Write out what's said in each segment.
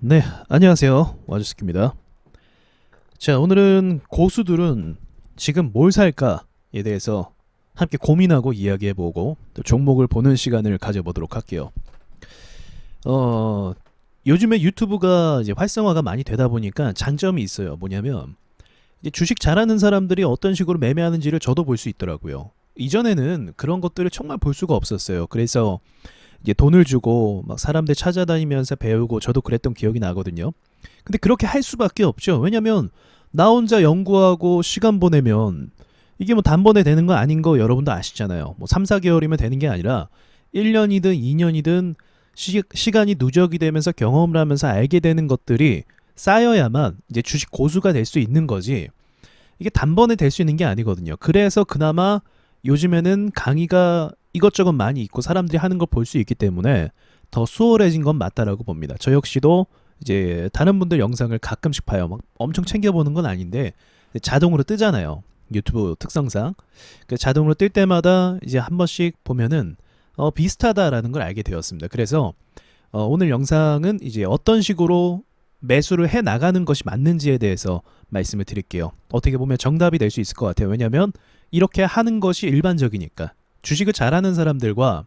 네, 안녕하세요. 와주스키입니다. 자, 오늘은 고수들은 지금 뭘 살까에 대해서 함께 고민하고 이야기해보고 또 종목을 보는 시간을 가져보도록 할게요. 어, 요즘에 유튜브가 이제 활성화가 많이 되다 보니까 장점이 있어요. 뭐냐면 이제 주식 잘하는 사람들이 어떤 식으로 매매하는지를 저도 볼 수 있더라고요. 이전에는 그런 것들을 정말 볼 수가 없었어요. 그래서 이제 돈을 주고 막 사람들 찾아다니면서 배우고 저도 그랬던 기억이 나거든요. 근데 그렇게 할 수밖에 없죠. 왜냐면 나 혼자 연구하고 시간 보내면 이게 뭐 단번에 되는 거 아닌 거 여러분도 아시잖아요. 뭐 3, 4개월이면 되는 게 아니라 1년이든 2년이든 시간이 누적이 되면서 경험을 하면서 알게 되는 것들이 쌓여야만 이제 주식 고수가 될 수 있는 거지. 이게 단번에 될 수 있는 게 아니거든요. 그래서 그나마 요즘에는 강의가 이것저것 많이 있고 사람들이 하는 걸 볼 수 있기 때문에 더 수월해진 건 맞다라고 봅니다. 저 역시도 이제 다른 분들 영상을 가끔씩 봐요. 막 엄청 챙겨보는 건 아닌데 자동으로 뜨잖아요. 유튜브 특성상. 자동으로 뜰 때마다 이제 한 번씩 보면은 비슷하다라는 걸 알게 되었습니다. 그래서 오늘 영상은 이제 어떤 식으로 매수를 해 나가는 것이 맞는지에 대해서 말씀을 드릴게요. 어떻게 보면 정답이 될 수 있을 것 같아요. 왜냐하면 이렇게 하는 것이 일반적이니까. 주식을 잘하는 사람들과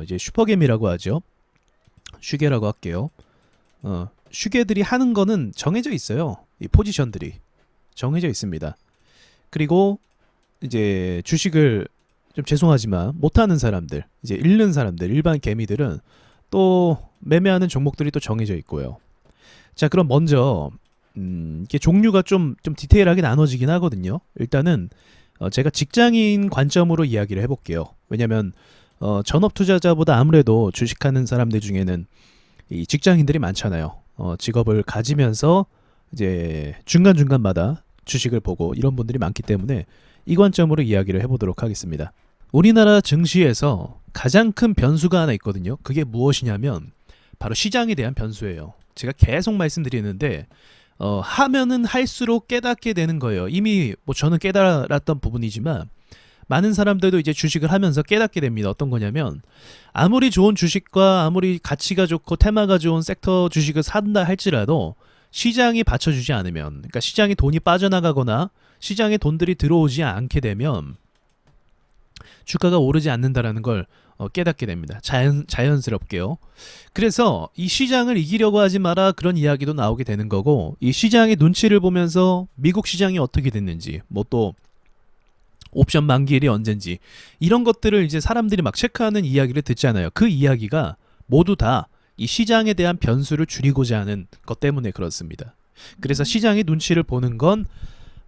이제 슈퍼겜이라고 하죠. 슈게라고 할게요. 슈게들이 하는 거는 정해져 있어요. 이 포지션들이 정해져 있습니다. 그리고 이제 주식을 좀 죄송하지만 못하는 사람들, 이제 잃는 사람들, 일반 개미들은 또 매매하는 종목들이 또 정해져 있고요. 자, 그럼 먼저 이게 종류가 좀 디테일하게 나눠지긴 하거든요. 일단은 제가 직장인 관점으로 이야기를 해볼게요. 왜냐면 전업 투자자보다 아무래도 주식하는 사람들 중에는 이 직장인들이 많잖아요. 직업을 가지면서 이제 중간중간마다 주식을 보고 이런 분들이 많기 때문에 이 관점으로 이야기를 해보도록 하겠습니다. 우리나라 증시에서 가장 큰 변수가 하나 있거든요. 그게 무엇이냐면 바로 시장에 대한 변수예요. 제가 계속 말씀드리는데 하면은 할수록 깨닫게 되는 거예요. 이미 뭐 저는 깨달았던 부분이지만 많은 사람들도 이제 주식을 하면서 깨닫게 됩니다. 어떤 거냐면 아무리 좋은 주식과 아무리 가치가 좋고 테마가 좋은 섹터 주식을 산다 할지라도 시장이 받쳐주지 않으면, 그러니까 시장에 돈이 빠져나가거나 시장에 돈들이 들어오지 않게 되면 주가가 오르지 않는다라는 걸 깨닫게 됩니다. 자연스럽게요. 그래서 이 시장을 이기려고 하지 마라 그런 이야기도 나오게 되는 거고, 이 시장의 눈치를 보면서 미국 시장이 어떻게 됐는지, 뭐 또 옵션 만기일이 언젠지 이런 것들을 이제 사람들이 막 체크하는 이야기를 듣잖아요. 그 이야기가 모두 다 이 시장에 대한 변수를 줄이고자 하는 것 때문에 그렇습니다. 그래서 시장의 눈치를 보는 건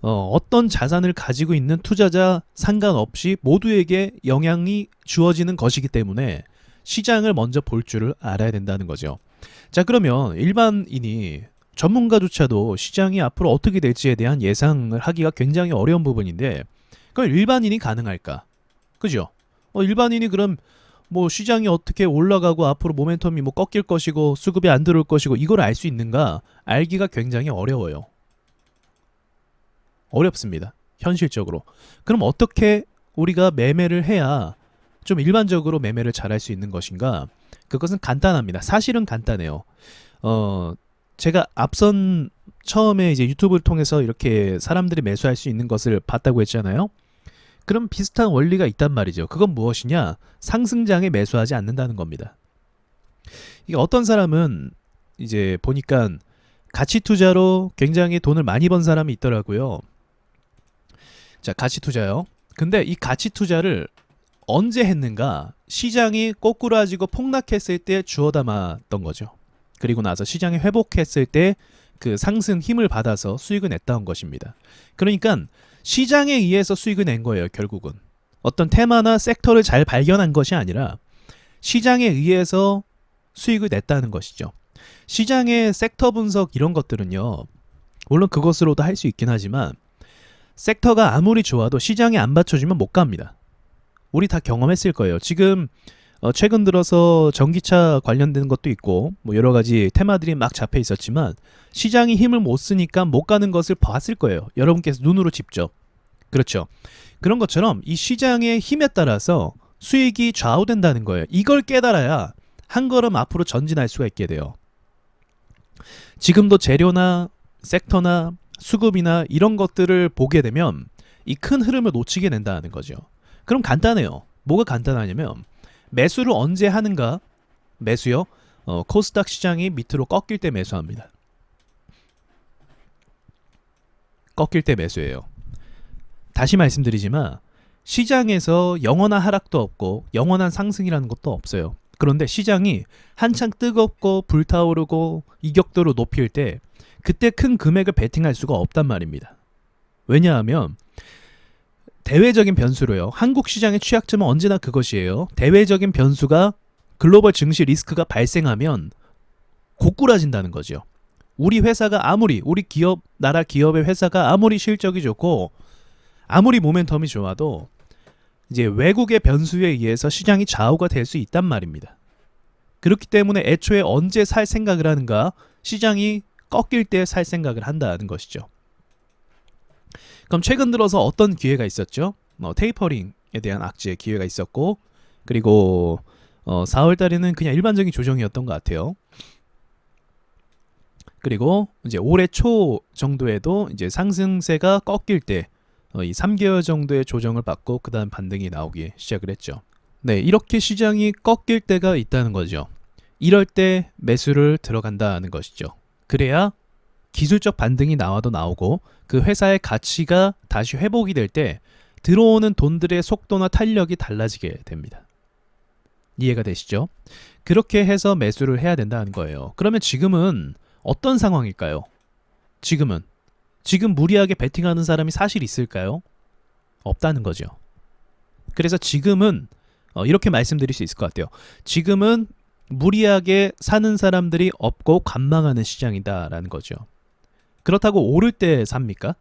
어떤 자산을 가지고 있는 투자자 상관없이 모두에게 영향이 주어지는 것이기 때문에 시장을 먼저 볼 줄을 알아야 된다는 거죠. 자, 그러면 일반인이 전문가조차도 시장이 앞으로 어떻게 될지에 대한 예상을 하기가 굉장히 어려운 부분인데 그럼 일반인이 가능할까? 그죠? 일반인이 그럼 뭐 시장이 어떻게 올라가고 앞으로 모멘텀이 뭐 꺾일 것이고 수급이 안 들어올 것이고 이걸 알 수 있는가? 알기가 굉장히 어려워요. 어렵습니다. 현실적으로. 그럼 어떻게 우리가 매매를 해야 좀 일반적으로 매매를 잘할 수 있는 것인가? 그것은 간단합니다. 사실은 간단해요. 제가 앞선 처음에 이제 유튜브를 통해서 이렇게 사람들이 매수할 수 있는 것을 봤다고 했잖아요. 그럼 비슷한 원리가 있단 말이죠. 그건 무엇이냐? 상승장에 매수하지 않는다는 겁니다. 이게 어떤 사람은 이제 보니까 가치 투자로 굉장히 돈을 많이 번 사람이 있더라고요. 자, 가치 투자요. 근데 이 가치 투자를 언제 했는가? 시장이 꼬꾸라지고 폭락했을 때 주워 담았던 거죠. 그리고 나서 시장이 회복했을 때 그 상승 힘을 받아서 수익을 냈다는 것입니다. 그러니까 시장에 의해서 수익을 낸 거예요. 결국은 어떤 테마나 섹터를 잘 발견한 것이 아니라 시장에 의해서 수익을 냈다는 것이죠. 시장의 섹터 분석 이런 것들은요, 물론 그것으로도 할 수 있긴 하지만 섹터가 아무리 좋아도 시장에 안 받쳐주면 못 갑니다. 우리 다 경험했을 거예요. 지금 최근 들어서 전기차 관련된 것도 있고 뭐 여러 가지 테마들이 막 잡혀 있었지만 시장이 힘을 못 쓰니까 못 가는 것을 봤을 거예요. 여러분께서 눈으로 직접. 그렇죠. 그런 것처럼 이 시장의 힘에 따라서 수익이 좌우된다는 거예요. 이걸 깨달아야 한 걸음 앞으로 전진할 수가 있게 돼요. 지금도 재료나 섹터나 수급이나 이런 것들을 보게 되면 이 큰 흐름을 놓치게 된다는 거죠. 그럼 간단해요. 뭐가 간단하냐면 매수를 언제 하는가? 매수요. 코스닥 시장이 밑으로 꺾일 때 매수합니다. 꺾일 때 매수예요. 다시 말씀드리지만 시장에서 영원한 하락도 없고 영원한 상승이라는 것도 없어요. 그런데 시장이 한창 뜨겁고 불타오르고 이격도로 높일 때 그때 큰 금액을 베팅할 수가 없단 말입니다. 왜냐하면 대외적인 변수로요. 한국 시장의 취약점은 언제나 그것이에요. 대외적인 변수가 글로벌 증시 리스크가 발생하면 고꾸라진다는 거죠. 우리 회사가 아무리 우리 기업 나라 기업의 회사가 아무리 실적이 좋고 아무리 모멘텀이 좋아도 이제 외국의 변수에 의해서 시장이 좌우가 될 수 있단 말입니다. 그렇기 때문에 애초에 언제 살 생각을 하는가? 시장이 꺾일 때 살 생각을 한다는 것이죠. 그럼 최근 들어서 어떤 기회가 있었죠? 테이퍼링에 대한 악재의 기회가 있었고, 그리고 4월 달에는 그냥 일반적인 조정이었던 것 같아요. 그리고 이제 올해 초 정도에도 이제 상승세가 꺾일 때 이 3개월 정도의 조정을 받고 그다음 반등이 나오기 시작을 했죠. 네, 이렇게 시장이 꺾일 때가 있다는 거죠. 이럴 때 매수를 들어간다는 것이죠. 그래야 기술적 반등이 나와도 나오고 그 회사의 가치가 다시 회복이 될 때 들어오는 돈들의 속도나 탄력이 달라지게 됩니다. 이해가 되시죠? 그렇게 해서 매수를 해야 된다는 거예요. 그러면 지금은 어떤 상황일까요? 지금 무리하게 베팅하는 사람이 사실 있을까요? 없다는 거죠. 그래서 지금은 이렇게 말씀드릴 수 있을 것 같아요. 지금은 무리하게 사는 사람들이 없고 관망하는 시장이다라는 거죠. 그렇다고 오를 때 삽니까?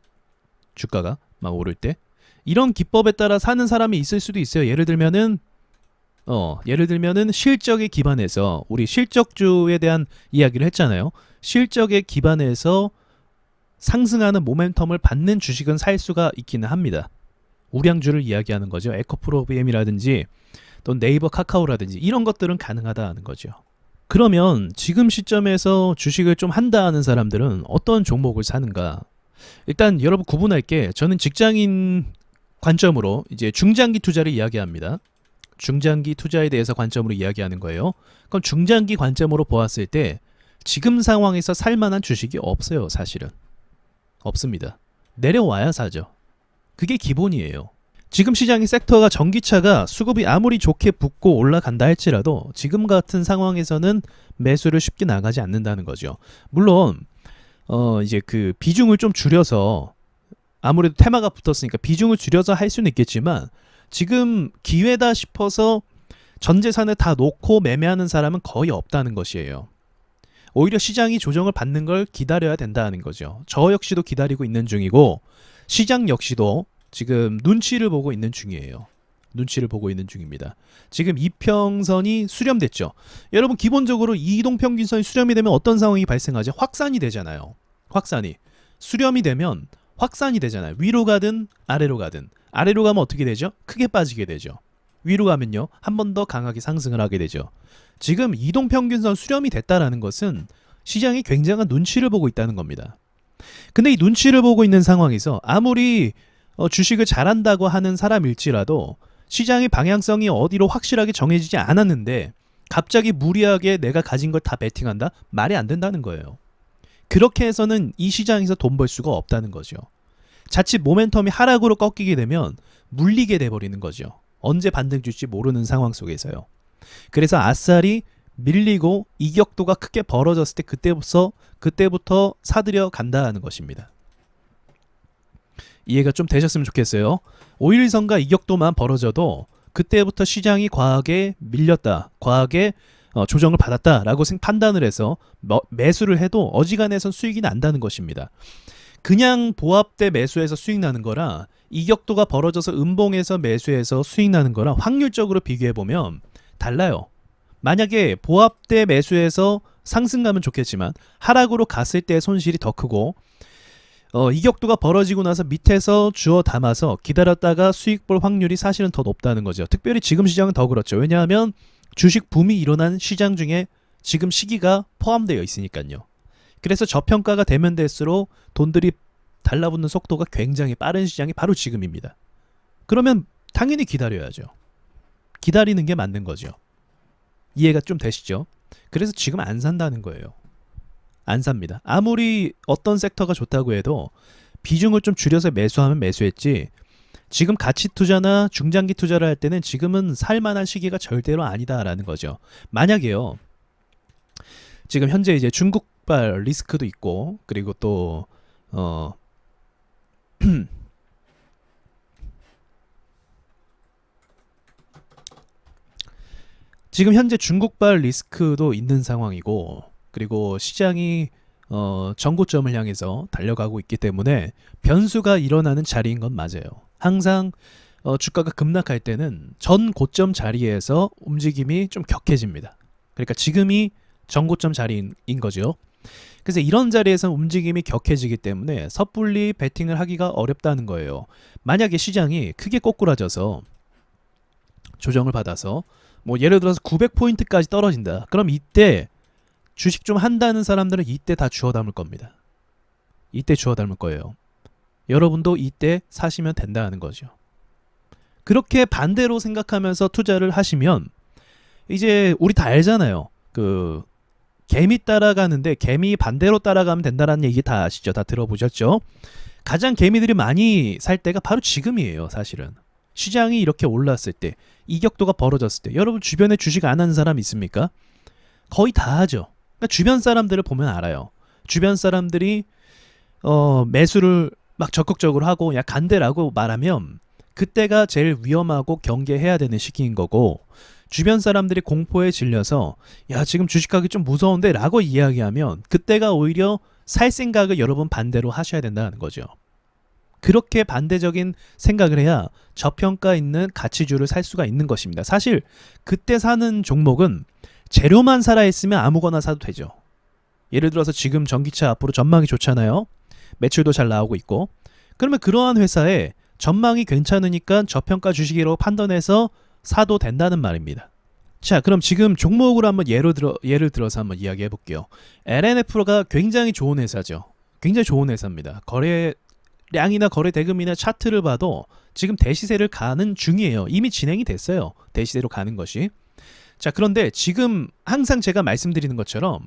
주가가 막 오를 때? 이런 기법에 따라 사는 사람이 있을 수도 있어요. 예를 들면은 실적에 기반해서 우리 실적주에 대한 이야기를 했잖아요. 실적에 기반해서 상승하는 모멘텀을 받는 주식은 살 수가 있기는 합니다. 우량주를 이야기하는 거죠. 에코프로비엠이라든지 또 네이버 카카오라든지 이런 것들은 가능하다는 거죠. 그러면 지금 시점에서 주식을 좀 한다 하는 사람들은 어떤 종목을 사는가? 일단 여러분 구분할게. 저는 직장인 관점으로 이제 중장기 투자를 이야기합니다. 중장기 투자에 대해서 관점으로 이야기하는 거예요. 그럼 중장기 관점으로 보았을 때 지금 상황에서 살만한 주식이 없어요. 사실은 없습니다. 내려와야 사죠. 그게 기본이에요. 지금 시장의 섹터가 전기차가 수급이 아무리 좋게 붙고 올라간다 할지라도 지금 같은 상황에서는 매수를 쉽게 나가지 않는다는 거죠. 물론 이제 그 비중을 좀 줄여서 아무래도 테마가 붙었으니까 비중을 줄여서 할 수는 있겠지만 지금 기회다 싶어서 전 재산을 다 놓고 매매하는 사람은 거의 없다는 것이에요. 오히려 시장이 조정을 받는 걸 기다려야 된다는 거죠. 저 역시도 기다리고 있는 중이고 시장 역시도 지금 눈치를 보고 있는 중이에요. 눈치를 보고 있는 중입니다. 지금 이평선이 수렴됐죠. 여러분 기본적으로 이동평균선이 수렴이 되면 어떤 상황이 발생하죠? 확산이 되잖아요. 확산이. 수렴이 되면 확산이 되잖아요. 위로 가든 아래로 가든. 아래로 가면 어떻게 되죠? 크게 빠지게 되죠. 위로 가면요. 한 번 더 강하게 상승을 하게 되죠. 지금 이동평균선 수렴이 됐다라는 것은 시장이 굉장한 눈치를 보고 있다는 겁니다. 근데 이 눈치를 보고 있는 상황에서 아무리 주식을 잘한다고 하는 사람일지라도 시장의 방향성이 어디로 확실하게 정해지지 않았는데 갑자기 무리하게 내가 가진 걸 다 베팅한다? 말이 안 된다는 거예요. 그렇게 해서는 이 시장에서 돈 벌 수가 없다는 거죠. 자칫 모멘텀이 하락으로 꺾이게 되면 물리게 돼버리는 거죠. 언제 반등 줄지 모르는 상황 속에서요. 그래서 아싸리 밀리고 이격도가 크게 벌어졌을 때 그때부터 사들여 간다는 것입니다. 이해가 좀 되셨으면 좋겠어요. 5일선과 이격도만 벌어져도 그때부터 시장이 과하게 밀렸다, 과하게 조정을 받았다라고 판단을 해서 매수를 해도 어지간해선 수익이 난다는 것입니다. 그냥 보합대 매수해서 수익 나는 거랑 이격도가 벌어져서 음봉에서 매수해서 수익 나는 거랑 확률적으로 비교해보면 달라요. 만약에 보합대 매수해서 상승가면 좋겠지만 하락으로 갔을 때 손실이 더 크고 이격도가 벌어지고 나서 밑에서 주워 담아서 기다렸다가 수익 볼 확률이 사실은 더 높다는 거죠. 특별히 지금 시장은 더 그렇죠. 왜냐하면 주식 붐이 일어난 시장 중에 지금 시기가 포함되어 있으니까요. 그래서 저평가가 되면 될수록 돈들이 달라붙는 속도가 굉장히 빠른 시장이 바로 지금입니다. 그러면 당연히 기다려야죠. 기다리는 게 맞는 거죠. 이해가 좀 되시죠? 그래서 지금 안 산다는 거예요. 안 삽니다. 아무리 어떤 섹터가 좋다고 해도 비중을 좀 줄여서 매수하면 매수했지, 지금 가치 투자나 중장기 투자를 할 때는 지금은 살 만한 시기가 절대로 아니다라는 거죠. 만약에요, 지금 현재 이제 중국발 리스크도 있고, 그리고 또 지금 현재 중국발 리스크도 있는 상황이고, 그리고 시장이 전고점을 향해서 달려가고 있기 때문에 변수가 일어나는 자리인 건 맞아요. 항상 주가가 급락할 때는 전 고점 자리에서 움직임이 좀 격해집니다. 그러니까 지금이 전고점 자리인 거죠. 그래서 이런 자리에서 움직임이 격해지기 때문에 섣불리 베팅을 하기가 어렵다는 거예요. 만약에 시장이 크게 꼬꾸라져서 조정을 받아서 뭐 예를 들어서 900포인트까지 떨어진다. 그럼 이때 주식 좀 한다는 사람들은 이때 다 주워 담을 겁니다. 이때 주워 담을 거예요. 여러분도 이때 사시면 된다는 거죠. 그렇게 반대로 생각하면서 투자를 하시면, 이제 우리 다 알잖아요. 그 개미 따라가는데 개미 반대로 따라가면 된다는 얘기 다 아시죠? 다 들어보셨죠? 가장 개미들이 많이 살 때가 바로 지금이에요. 사실은 시장이 이렇게 올랐을 때, 이격도가 벌어졌을 때. 여러분 주변에 주식 안 하는 사람 있습니까? 거의 다 하죠. 그러니까 주변 사람들을 보면 알아요. 주변 사람들이 매수를 막 적극적으로 하고 야 간대라고 말하면 그때가 제일 위험하고 경계해야 되는 시기인 거고, 주변 사람들이 공포에 질려서 야 지금 주식하기 좀 무서운데 라고 이야기하면 그때가 오히려 살 생각을 여러분 반대로 하셔야 된다는 거죠. 그렇게 반대적인 생각을 해야 저평가 있는 가치주를 살 수가 있는 것입니다. 사실 그때 사는 종목은 재료만 살아있으면 아무거나 사도 되죠. 예를 들어서 지금 전기차 앞으로 전망이 좋잖아요. 매출도 잘 나오고 있고. 그러면 그러한 회사에 전망이 괜찮으니까 저평가 주식이라고 판단해서 사도 된다는 말입니다. 자, 그럼 지금 종목으로 한번 예를 들어서 한번 이야기해 볼게요. LNF가 굉장히 좋은 회사죠. 굉장히 좋은 회사입니다. 거래량이나 거래 대금이나 차트를 봐도 지금 대시세를 가는 중이에요. 이미 진행이 됐어요. 대시세로 가는 것이. 자, 그런데 지금 항상 제가 말씀드리는 것처럼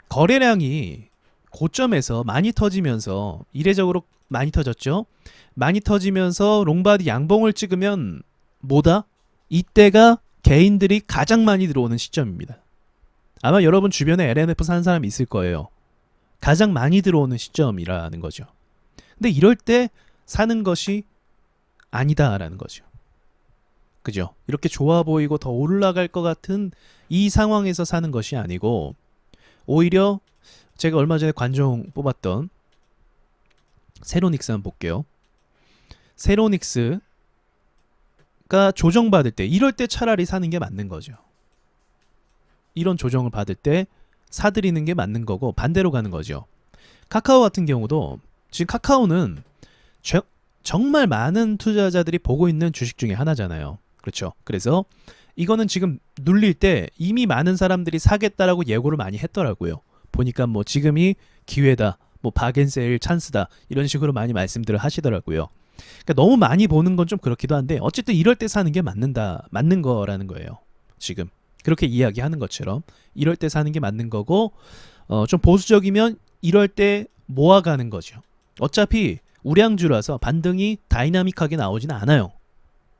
거래량이 고점에서 많이 터지면서, 이례적으로 많이 터졌죠. 많이 터지면서 롱바디 양봉을 찍으면 뭐다? 이때가 개인들이 가장 많이 들어오는 시점입니다. 아마 여러분 주변에 LNF 사는 사람이 있을 거예요. 가장 많이 들어오는 시점이라는 거죠. 근데 이럴 때 사는 것이 아니다라는 거죠. 그죠? 이렇게 좋아 보이고 더 올라갈 것 같은 이 상황에서 사는 것이 아니고, 오히려 제가 얼마 전에 관종 뽑았던 세로닉스 한번 볼게요. 세로닉스가 조정받을 때, 이럴 때 차라리 사는 게 맞는 거죠. 이런 조정을 받을 때 사들이는 게 맞는 거고, 반대로 가는 거죠. 카카오 같은 경우도 지금 카카오는 정말 많은 투자자들이 보고 있는 주식 중에 하나잖아요. 그렇죠. 그래서 이거는 지금 눌릴 때 이미 많은 사람들이 사겠다라고 예고를 많이 했더라고요. 보니까 뭐 지금이 기회다, 뭐 바겐세일 찬스다, 이런 식으로 많이 말씀들을 하시더라고요. 그러니까 너무 많이 보는 건 좀 그렇기도 한데, 어쨌든 이럴 때 사는 게 맞는 거라는 거예요. 지금 그렇게 이야기하는 것처럼 이럴 때 사는 게 맞는 거고, 좀 보수적이면 이럴 때 모아가는 거죠. 어차피 우량주라서 반등이 다이나믹하게 나오지는 않아요.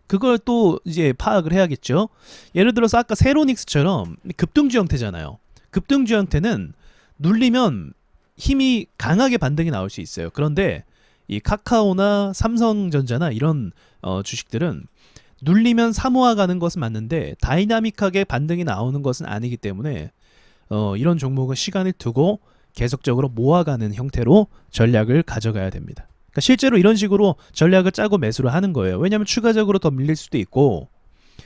그걸 또 이제 파악을 해야겠죠. 예를 들어서 아까 세로닉스처럼 급등주 형태잖아요. 급등주 형태는 눌리면 힘이 강하게 반등이 나올 수 있어요. 그런데 이 카카오나 삼성전자나 이런 주식들은 눌리면 사모아가는 것은 맞는데 다이나믹하게 반등이 나오는 것은 아니기 때문에 이런 종목은 시간을 두고 계속적으로 모아가는 형태로 전략을 가져가야 됩니다. 그러니까 실제로 이런 식으로 전략을 짜고 매수를 하는 거예요. 왜냐하면 추가적으로 더 밀릴 수도 있고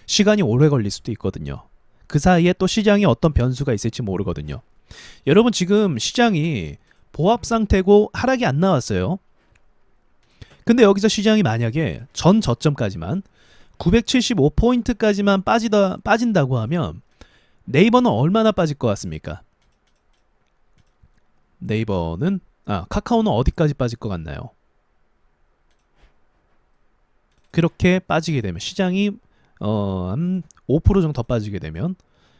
시간이 오래 걸릴 수도 있거든요. 그 사이에 또 시장에 어떤 변수가 있을지 모르거든요. 여러분 지금 시장이 보합 상태고 하락이 안 나왔어요. 근데 여기서 시장이 만약에 전 저점까지만 975포인트까지만 빠진다고 하면 네이버는 얼마나 빠질 것 같습니까? 네이버는 카카오는 어디까지 빠질 것 같나요? 그렇게 빠지게 되면 시장이 한 5% 정도 더 빠지게 되면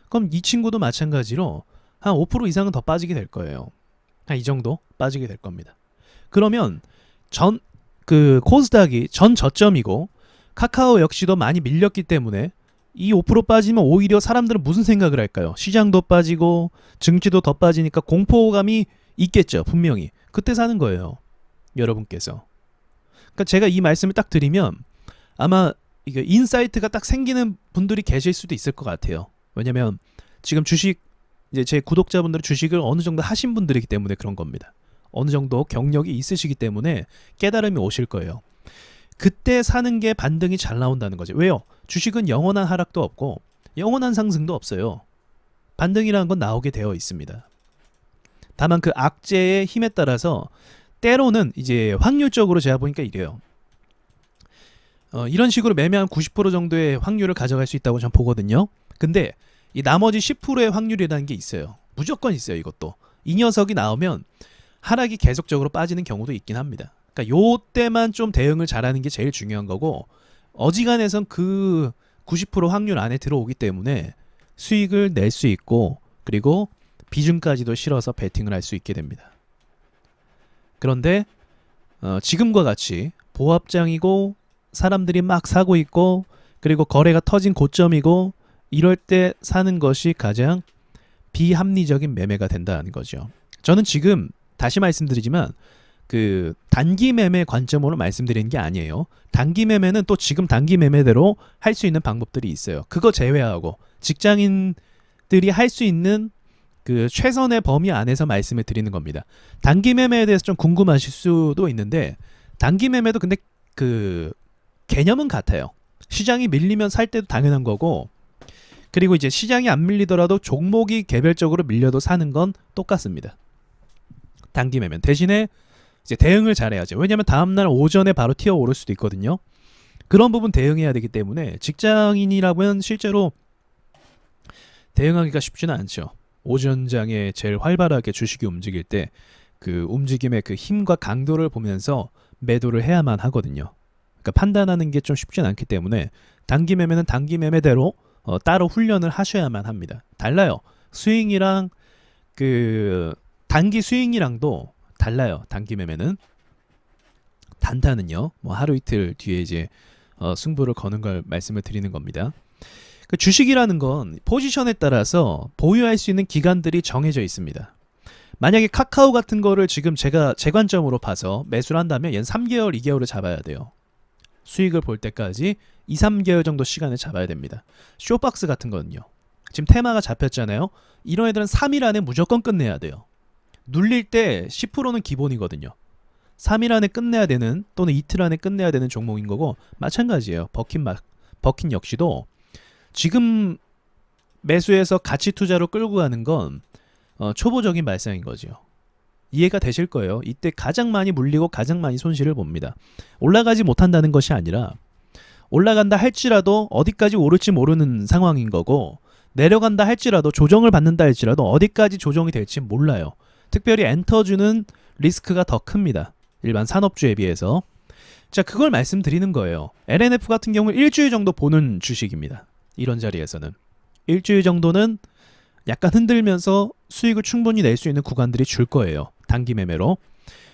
그럼 이 친구도 마찬가지로 한 5% 이상은 더 빠지게 될 거예요. 한 이 정도 빠지게 될 겁니다. 그러면 코스닥이 전 저점이고 카카오 역시도 많이 밀렸기 때문에 이 5% 빠지면 오히려 사람들은 무슨 생각을 할까요? 시장도 빠지고 증시도 더 빠지니까 공포감이 있겠죠. 분명히. 그때 사는 거예요. 여러분께서. 그러니까 제가 이 말씀을 딱 드리면 아마 이게 인사이트가 딱 생기는 분들이 계실 수도 있을 것 같아요. 왜냐면 지금 주식 이제 제 구독자분들은 주식을 어느 정도 하신 분들이기 때문에 그런 겁니다. 어느 정도 경력이 있으시기 때문에 깨달음이 오실 거예요. 그때 사는 게 반등이 잘 나온다는 거죠. 왜요? 주식은 영원한 하락도 없고 영원한 상승도 없어요. 반등이라는 건 나오게 되어 있습니다. 다만 그 악재의 힘에 따라서 때로는 이제 확률적으로 제가 보니까 이래요. 이런 식으로 매매한 90% 정도의 확률을 가져갈 수 있다고 전 보거든요. 근데 이 나머지 10%의 확률이라는 게 있어요. 무조건 있어요. 이것도. 이 녀석이 나오면 하락이 계속적으로 빠지는 경우도 있긴 합니다. 그러니까 요 때만 좀 대응을 잘하는 게 제일 중요한 거고 어지간해선 그 90% 확률 안에 들어오기 때문에 수익을 낼 수 있고 그리고 비중까지도 실어서 베팅을 할 수 있게 됩니다. 그런데 지금과 같이 보합장이고 사람들이 막 사고 있고 그리고 거래가 터진 고점이고 이럴 때 사는 것이 가장 비합리적인 매매가 된다는 거죠. 저는 지금 다시 말씀드리지만 그 단기 매매 관점으로 말씀드리는 게 아니에요. 단기 매매는 또 지금 단기 매매대로 할 수 있는 방법들이 있어요. 그거 제외하고 직장인들이 할 수 있는 그 최선의 범위 안에서 말씀을 드리는 겁니다. 단기 매매에 대해서 좀 궁금하실 수도 있는데 단기 매매도 근데 그 개념은 같아요. 시장이 밀리면 살 때도 당연한 거고 그리고 이제 시장이 안 밀리더라도 종목이 개별적으로 밀려도 사는 건 똑같습니다. 단기 매매 대신에 이제 대응을 잘해야죠. 왜냐하면 다음날 오전에 바로 튀어오를 수도 있거든요. 그런 부분 대응해야 되기 때문에 직장인이라면 실제로 대응하기가 쉽지는 않죠. 오전장에 제일 활발하게 주식이 움직일 때 그 움직임의 그 힘과 강도를 보면서 매도를 해야만 하거든요. 그러니까 판단하는 게 좀 쉽진 않기 때문에 단기 매매는 단기 매매대로 따로 훈련을 하셔야만 합니다. 달라요. 스윙이랑 그 단기 스윙이랑도 달라요. 단기 매매는 단타는요. 뭐 하루 이틀 뒤에 이제 승부를 거는 걸 말씀을 드리는 겁니다. 그 주식이라는 건 포지션에 따라서 보유할 수 있는 기간들이 정해져 있습니다. 만약에 카카오 같은 거를 지금 제가 제 관점으로 봐서 매수를 한다면 얘는 3개월, 2개월을 잡아야 돼요. 수익을 볼 때까지 2, 3개월 정도 시간을 잡아야 됩니다. 쇼박스 같은 거는요. 지금 테마가 잡혔잖아요. 이런 애들은 3일 안에 무조건 끝내야 돼요. 눌릴 때 10%는 기본이거든요. 3일 안에 끝내야 되는 또는 이틀 안에 끝내야 되는 종목인 거고 마찬가지예요. 버킨 역시도 지금 매수해서 가치 투자로 끌고 가는 건 초보적인 발상인 거죠. 이해가 되실 거예요. 이때 가장 많이 물리고 가장 많이 손실을 봅니다. 올라가지 못한다는 것이 아니라 올라간다 할지라도 어디까지 오를지 모르는 상황인 거고 내려간다 할지라도 조정을 받는다 할지라도 어디까지 조정이 될지 몰라요. 특별히 엔터주는 리스크가 더 큽니다. 일반 산업주에 비해서. 자, 그걸 말씀드리는 거예요. LNF 같은 경우는 일주일 정도 보는 주식입니다. 이런 자리에서는. 일주일 정도는 약간 흔들면서 수익을 충분히 낼 수 있는 구간들이 줄 거예요. 단기 매매로.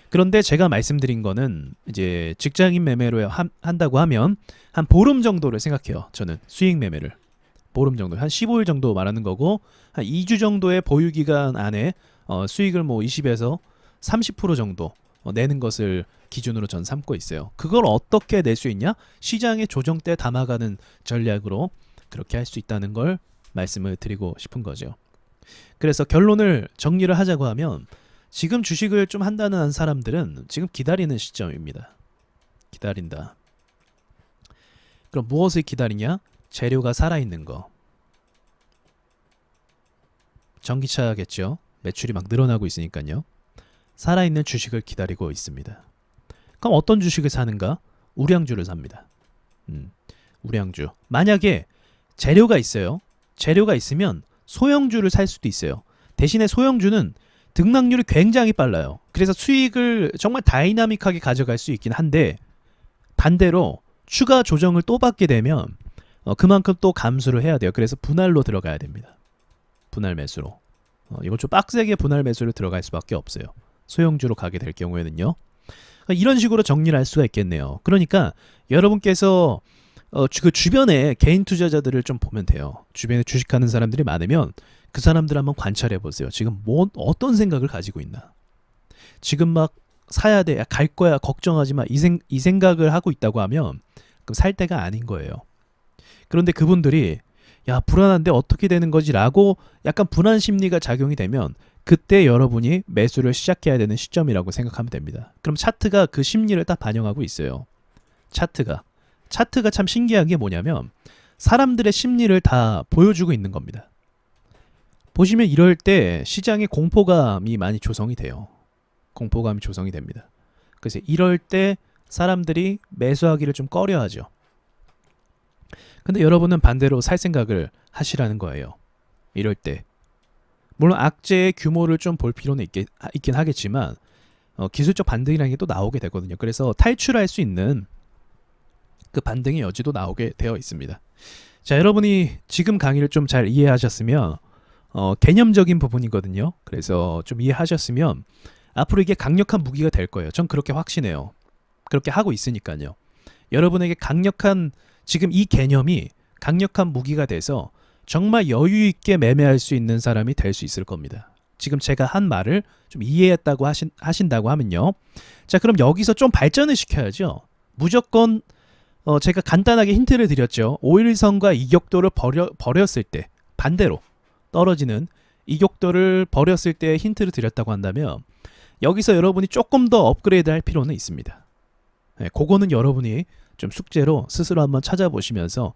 그런데 제가 말씀드린 거는 이제 직장인 매매로 한다고 하면 한 보름 정도를 생각해요. 저는 수익 매매를. 보름 정도. 한 15일 정도 말하는 거고 한 2주 정도의 보유 기간 안에 수익을 뭐 20에서 30% 정도 내는 것을 기준으로 전 삼고 있어요. 그걸 어떻게 낼 수 있냐? 시장의 조정 때 담아가는 전략으로 그렇게 할 수 있다는 걸 말씀을 드리고 싶은 거죠. 그래서 결론을 정리를 하자고 하면 지금 주식을 좀 한다는 사람들은 지금 기다리는 시점입니다. 기다린다. 그럼 무엇을 기다리냐? 재료가 살아있는 거. 전기차겠죠. 매출이 막 늘어나고 있으니까요. 살아있는 주식을 기다리고 있습니다. 그럼 어떤 주식을 사는가? 우량주를 삽니다. 우량주. 만약에 재료가 있어요. 재료가 있으면 소형주를 살 수도 있어요. 대신에 소형주는 등락률이 굉장히 빨라요. 그래서 수익을 정말 다이나믹하게 가져갈 수 있긴 한데 반대로 추가 조정을 또 받게 되면 그만큼 또 감수를 해야 돼요. 그래서 분할로 들어가야 됩니다. 분할 매수로. 이건 좀 빡세게 분할 매수로 들어갈 수밖에 없어요. 소형주로 가게 될 경우에는요. 이런 식으로 정리를 할 수가 있겠네요. 그러니까 여러분께서 그 주변에 개인 투자자들을 좀 보면 돼요. 주변에 주식하는 사람들이 많으면 그 사람들 한번 관찰해 보세요. 지금 어떤 생각을 가지고 있나. 지금 막 사야 돼, 갈 거야, 걱정하지 마, 이 생각을 하고 있다고 하면 그럼 살 때가 아닌 거예요. 그런데 그분들이 야 불안한데 어떻게 되는 거지 라고 약간 불안 심리가 작용이 되면 그때 여러분이 매수를 시작해야 되는 시점이라고 생각하면 됩니다. 그럼 차트가 그 심리를 딱 반영하고 있어요. 차트가 참 신기한 게 뭐냐면 사람들의 심리를 다 보여주고 있는 겁니다. 보시면 이럴 때 시장에 공포감이 많이 조성이 돼요. 공포감이 조성이 됩니다. 그래서 이럴 때 사람들이 매수하기를 좀 꺼려하죠. 근데 여러분은 반대로 살 생각을 하시라는 거예요. 이럴 때. 물론 악재의 규모를 좀 볼 필요는 있긴 하겠지만 기술적 반등이라는 게 또 나오게 되거든요. 그래서 탈출할 수 있는 그 반등의 여지도 나오게 되어 있습니다. 자, 여러분이 지금 강의를 좀 잘 이해하셨으면 개념적인 부분이거든요. 그래서 좀 이해하셨으면 앞으로 이게 강력한 무기가 될 거예요. 전 그렇게 확신해요. 그렇게 하고 있으니까요. 여러분에게 강력한 지금 이 개념이 강력한 무기가 돼서 정말 여유 있게 매매할 수 있는 사람이 될 수 있을 겁니다. 지금 제가 한 말을 좀 이해했다고 하신다고 하면요. 자, 그럼 여기서 좀 발전을 시켜야죠. 무조건 제가 간단하게 힌트를 드렸죠. 5일선과 이격도를 버렸을 때 반대로 떨어지는 이격도를 버렸을 때 힌트를 드렸다고 한다면 여기서 여러분이 조금 더 업그레이드 할 필요는 있습니다. 네, 그거는 여러분이 좀 숙제로 스스로 한번 찾아보시면서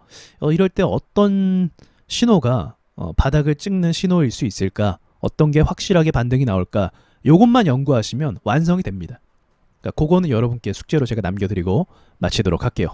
이럴 때 어떤 신호가 바닥을 찍는 신호일 수 있을까? 어떤 게 확실하게 반등이 나올까? 요것만 연구하시면 완성이 됩니다. 그러니까 그거는 여러분께 숙제로 제가 남겨드리고 마치도록 할게요.